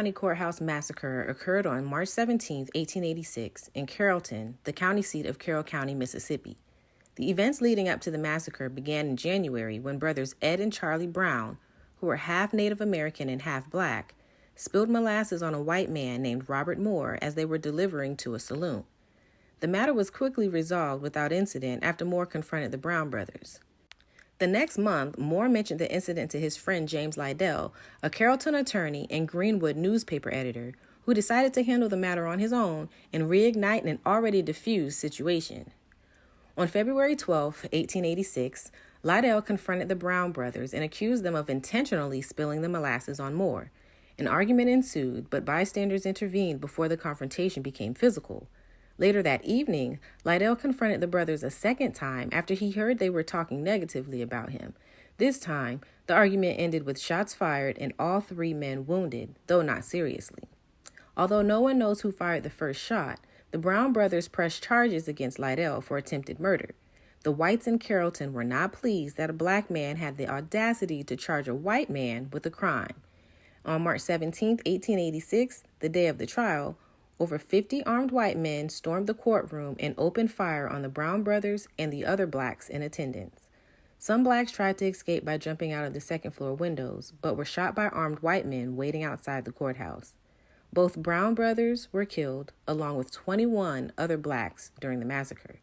County Courthouse Massacre occurred on March 17, 1886, in Carrollton, the county seat of Carroll County, Mississippi. The events leading up to the massacre began in January when brothers Ed and Charlie Brown, who were half Native American and half black, spilled molasses on a white man named Robert Moore as they were delivering to a saloon. The matter was quickly resolved without incident after Moore confronted the Brown brothers. The next month, Moore mentioned the incident to his friend James Liddell, a Carrollton attorney and Greenwood newspaper editor, who decided to handle the matter on his own and reignite an already diffused situation. On February 12, 1886, Liddell confronted the Brown brothers and accused them of intentionally spilling the molasses on Moore. An argument ensued, but bystanders intervened before the confrontation became physical. Later that evening, Liddell confronted the brothers a second time after he heard they were talking negatively about him. This time, the argument ended with shots fired and all three men wounded, though not seriously. Although no one knows who fired the first shot, the Brown brothers pressed charges against Liddell for attempted murder. The whites in Carrollton were not pleased that a black man had the audacity to charge a white man with a crime. On March 17, 1886, the day of the trial, over 50 armed white men stormed the courtroom and opened fire on the Brown brothers and the other blacks in attendance. Some blacks tried to escape by jumping out of the second-floor windows, but were shot by armed white men waiting outside the courthouse. Both Brown brothers were killed, along with 21 other blacks during the massacre.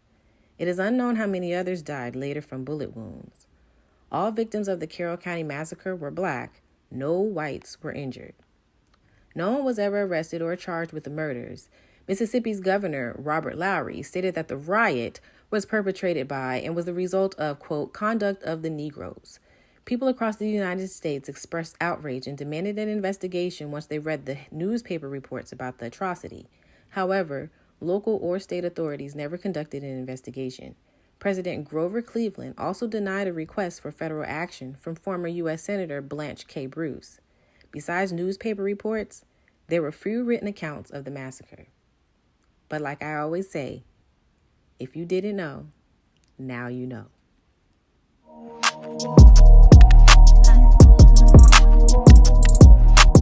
It is unknown how many others died later from bullet wounds. All victims of the Carroll County Massacre were black. No whites were injured. No one was ever arrested or charged with the murders. Mississippi's Governor, Robert Lowry, stated that the riot was perpetrated by and was the result of, quote, conduct of the Negroes. People across the United States expressed outrage and demanded an investigation once they read the newspaper reports about the atrocity. However, local or state authorities never conducted an investigation. President Grover Cleveland also denied a request for federal action from former U.S. Senator Blanche K. Bruce. Besides newspaper reports, there were few written accounts of the massacre. But like I always say, if you didn't know, now you know.